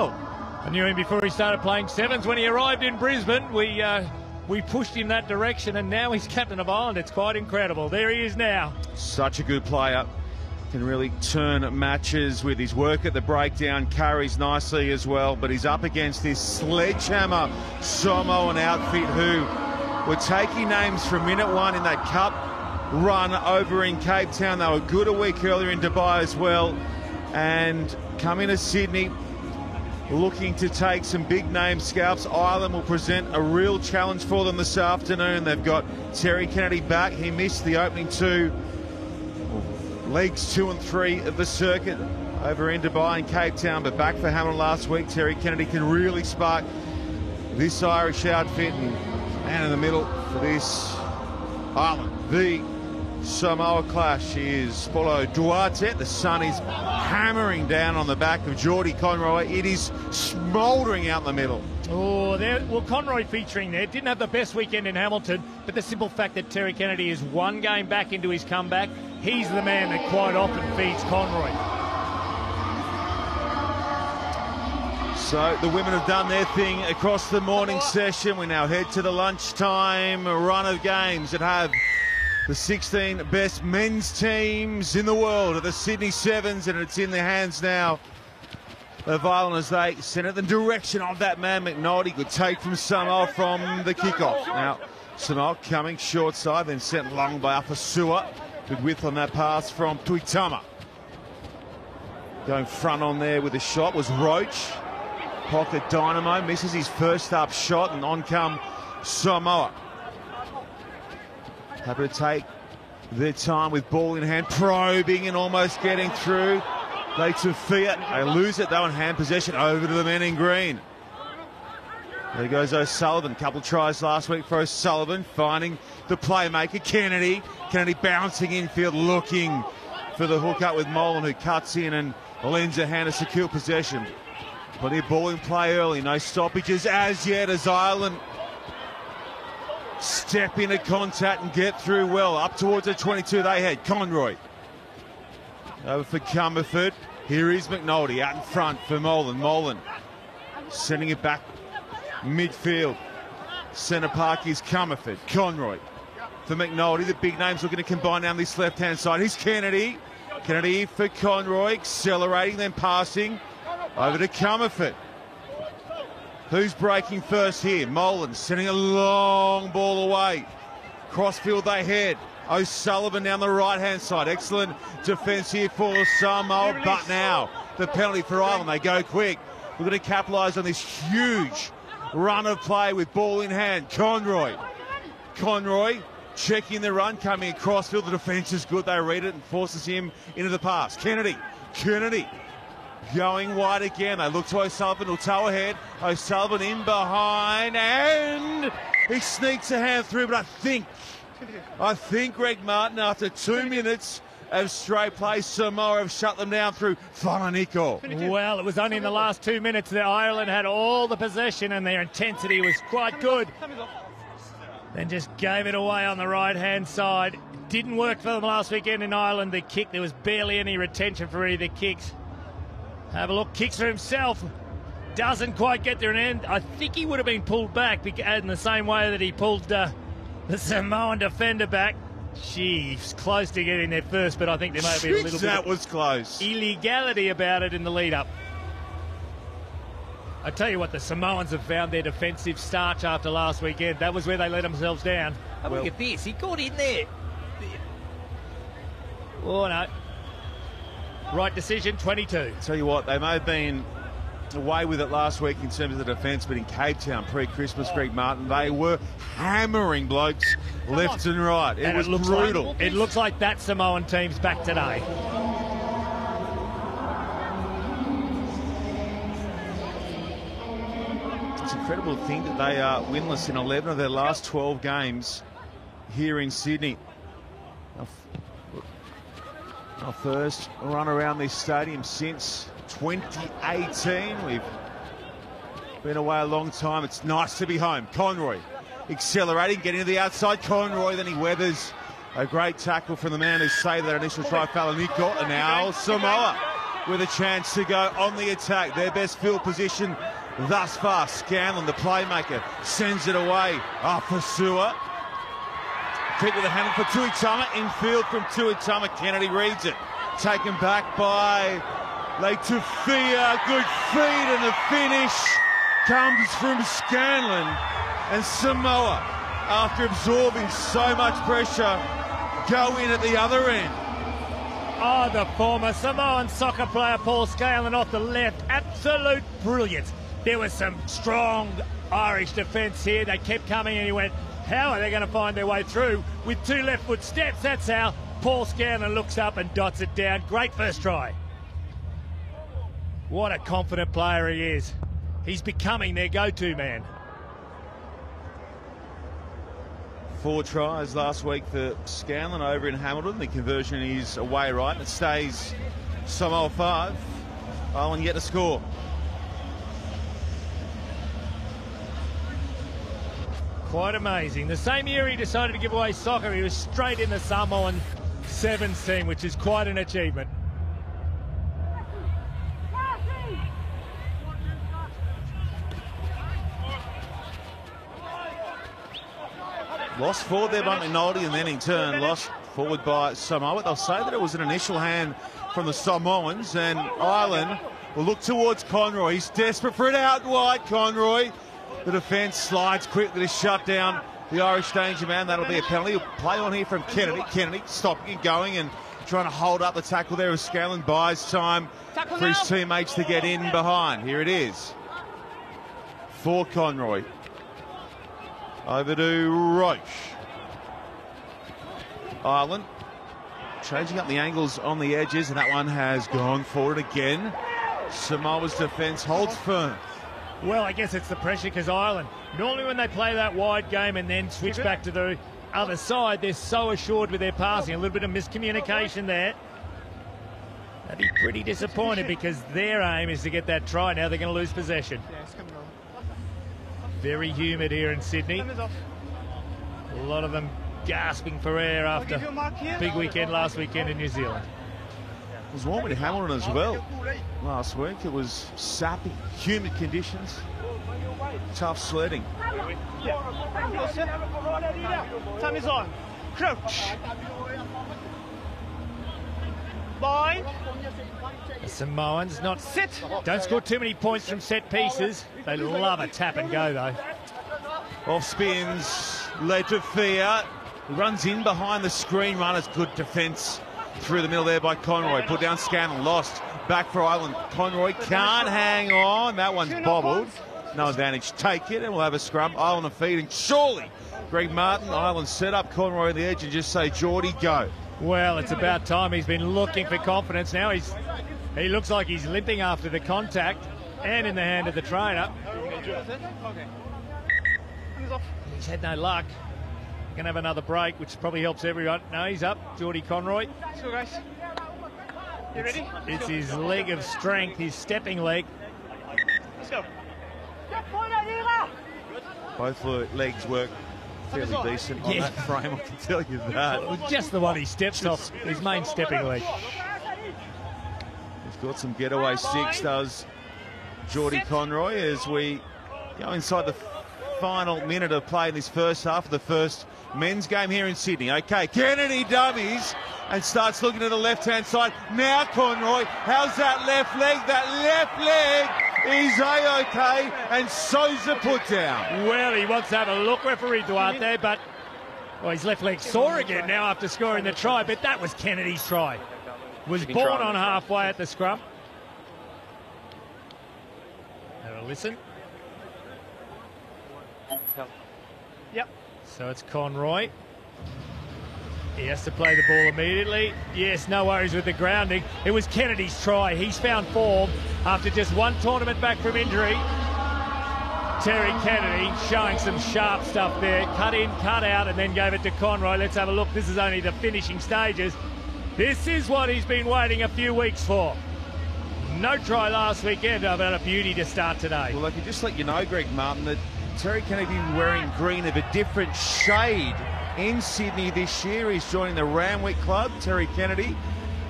I knew him before he started playing sevens. When he arrived in Brisbane, we pushed him that direction, and now he's captain of Ireland. It's quite incredible. There he is now. Such a good player. Can really turn matches with his work at the breakdown, carries nicely as well, but he's up against this sledgehammer Samoan outfit who were taking names from minute one in that cup run over in Cape Town. They were good a week earlier in Dubai as well, and coming to Sydney looking to take some big name scalps. Ireland will present a real challenge for them this afternoon. They've got Terry Kennedy back. He missed the opening legs 2 and 3 of the circuit over in Dubai and Cape Town, but back for Hamilton last week. Terry Kennedy can really spark this Irish outfit, and man in the middle for this Ireland v Samoa clash is Paulo Duarte. The sun is hammering down on the back of Geordie Conroy. It is smouldering out in the middle. Oh, well, Conroy featuring there. Didn't have the best weekend in Hamilton, but the simple fact that Terry Kennedy is one game back into his comeback, he's the man that quite often feeds Conroy. So the women have done their thing across the morning session. We now head to the lunchtime run of games that have the 16 best men's teams in the world at the Sydney Sevens, and it's in the hands now of Ireland as they send it the direction of that man McNulty. Good take from Samoa from the kickoff. Now Samoa coming short side, then sent long by Apasua. Good width on that pass from Tuitama. Going front on there with a shot was Roach. Pocket Dynamo misses his first up shot, and on come Samoa. Happy to take their time with ball in hand, probing and almost getting through. They Tufia. They lose it though in hand possession. Over to the men in green. There goes O'Sullivan. Couple tries last week for O'Sullivan, finding the playmaker Kennedy. Kennedy bouncing infield, looking for the hook up with Molan, who cuts in and lends a hand to secure possession. Plenty of ball in play early. No stoppages as yet as Ireland step into contact and get through well. Up towards the 22 they head. Conroy. Over for Comerford. Here is McNulty out in front for Molan. Molan sending it back midfield. Centre park is Comerford. Conroy for McNulty. The big names looking to combine down this left-hand side. Here's Kennedy. Kennedy for Conroy. Accelerating, then passing. Over to Comerford. Who's breaking first here? Molan sending a long ball away. Crossfield they head. O'Sullivan down the right-hand side. Excellent defence here for Samoa, but now the penalty for Ireland. They go quick. We're going to capitalise on this huge run of play with ball in hand. Conroy checking the run, coming across field. The defence is good. They read it and forces him into the pass. Kennedy going wide again. They look to O'Sullivan. He'll tow ahead. O'Sullivan in behind, and he sneaks a hand through, but I think Greg Martin, after 2 minutes of straight play, Samoa have shut them down through Whananiko. Well, it was only in the last 2 minutes that Ireland had all the possession and their intensity was quite good. Then just gave it away on the right-hand side. Didn't work for them last weekend in Ireland. The kick, there was barely any retention for either kicks. Have a look, kicks for himself. Doesn't quite get there in the end. I think he would have been pulled back in the same way that he pulled the Samoan defender back. She's close to getting there first, but I think there may have been a little bit that was close. Illegality about it in the lead-up. I tell you what, the Samoans have found their defensive starch after last weekend. That was where they let themselves down. Have a look at this. He got in there. Oh, no. Right decision, 22. Tell you what, they may have been away with it last week in terms of the defence, but in Cape Town pre-Christmas, Greg Martin, they were hammering blokes left and right. It was brutal. It looks like that Samoan team's back today. It's an incredible thing that they are winless in 11 of their last 12 games here in Sydney. Our first run around this stadium since 2018. We've been away a long time. It's nice to be home. Conroy accelerating, getting to the outside. Conroy, then he weathers a great tackle from the man who saved that initial try, Falaniko. And now Samoa with a chance to go on the attack. Their best field position thus far. Scanlon, the playmaker, sends it away. For Sewer. Keep with a handle for Tuitama. Infield from Tuitama. Kennedy reads it. Taken back by Leitufia. Good feed, and the finish comes from Scanlon. And Samoa, after absorbing so much pressure, go in at the other end. Oh, the former Samoan soccer player Paul Scanlon off the left. Absolute brilliance. There was some strong Irish defence here. They kept coming and he went, how are they going to find their way through? With 2 left foot steps, that's how Paul Scanlon looks up and dots it down. Great first try. What a confident player he is. He's becoming their go-to man. 4 tries last week for Scanlon over in Hamilton. The conversion is away right, and it stays Samoa 5. Ireland yet to score. Quite amazing. The same year he decided to give away soccer, he was straight in the Samoan Sevens team, which is quite an achievement. Lost forward there by McNulty, and then in turn lost forward by Samoa. They'll say that it was an initial hand from the Samoans, and Ireland will look towards Conroy. He's desperate for it out wide. Conroy, the defence slides quickly to shut down the Irish danger man. That'll be a penalty. He'll play on here from Kennedy. Kennedy stopping and going and trying to hold up the tackle there as Scanlon buys time for his teammates to get in behind. Here it is for Conroy. Over to Roche. Ireland changing up the angles on the edges, and that one has gone forward again. Samoa's defence holds firm. Well, I guess it's the pressure, because Ireland, normally when they play that wide game and then switch back to the other side, they're so assured with their passing. A little bit of miscommunication there. They'd be pretty disappointed because their aim is to get that try. Now they're going to lose possession. Very humid here in Sydney. A lot of them gasping for air after big weekend last weekend in New Zealand. It was warm in Hamilton as well last week. It was sappy, humid conditions, tough sledding. Time is on. Crouch. Bind. The Samoans don't score too many points from set pieces. They love a tap and go though. Off spins, Leitufia runs in behind the screen runners. Good defence through the middle there by Conroy. Put down Scanlon, lost. Back for Ireland. Conroy can't hang on. That one's bobbled. No advantage. Take it and we'll have a scrum. Ireland a feed, and surely Greg Martin, Ireland set up Conroy on the edge and just say, Geordie, go. Well, it's about time. He's been looking for confidence. Now he looks like he's limping after the contact and in the hand of the trainer. He's had no luck. Going to have another break, which probably helps everyone. No, he's up. Geordie Conroy. Let's go, guys. You ready? It's his leg of strength, his stepping leg. Let's go. Both legs work fairly decent on that frame, I can tell you that. Just the one he steps off, his main stepping leg. He's got some getaway sticks, does Geordie Conroy, as we go inside the final minute of play in this first half of the first men's game here in Sydney. Okay, Kennedy dummies and starts looking to the left-hand side. Now Conroy, how's that left leg? That left leg is A-OK, and Souza put down. Well, he wants to have a look, referee Duarte, but his left leg sore again now after scoring the try, but that was Kennedy's try. Was born on halfway at the scrum. Have a listen. Yep. So it's Conroy. He has to play the ball immediately. Yes, no worries with the grounding. It was Kennedy's try. He's found form after just one tournament back from injury. Terry Kennedy showing some sharp stuff there. Cut in, cut out, and then gave it to Conroy. Let's have a look. This is only the finishing stages. This is what he's been waiting a few weeks for. No try last weekend, but a beauty to start today. Well, I can just let you know, Greg Martin, that Terry Kennedy wearing green of a different shade in Sydney this year. He's joining the Randwick Club. Terry Kennedy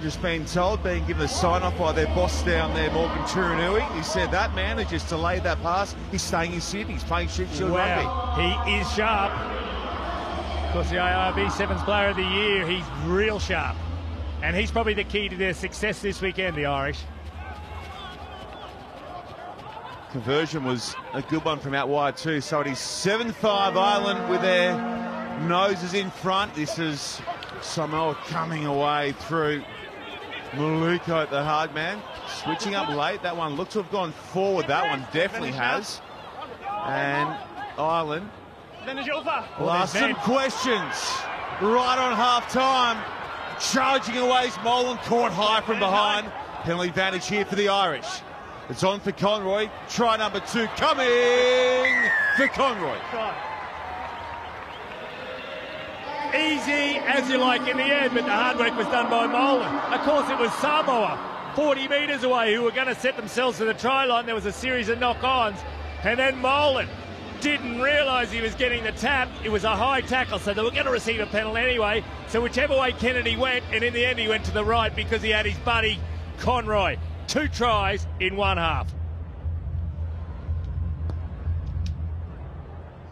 Just being told, being given a sign-off by their boss down there, Morgan Turinui. He said that man has just delayed that pass. He's staying in Sydney. He's playing Shute Shield rugby. He is sharp. Of course, the ARB Sevens Player of the Year. He's real sharp. And he's probably the key to their success this weekend, the Irish. Conversion was a good one from out wide too. So it is 7-5 Ireland with their noses in front. This is Samoa coming away through Maluko, the hard man. Switching up late. That one looked to have gone forward. That one definitely has. And Ireland will ask some questions right on half-time. Charging away is Molan, caught high from behind. Penalty advantage here for the Irish. It's on for Conroy. Try number 2 coming for Conroy. Easy as you like in the end, but the hard work was done by Molan. Of course, it was Samoa, 40 metres away, who were going to set themselves to the try line. There was a series of knock-ons, and then Molan didn't realise he was getting the tap. It was a high tackle, so they were going to receive a penalty anyway. So whichever way Kennedy went, and in the end he went to the right because he had his buddy Conroy. 2 tries in one half.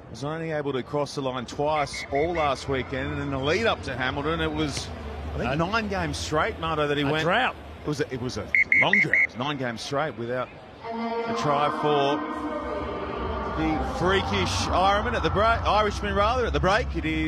Was only able to cross the line twice all last weekend, and in the lead up to Hamilton, it was, I think, 9 games straight, Marto, that he went. Drought. It was a long drought, 9 games straight without a try for the freakish Irishman at the break. It is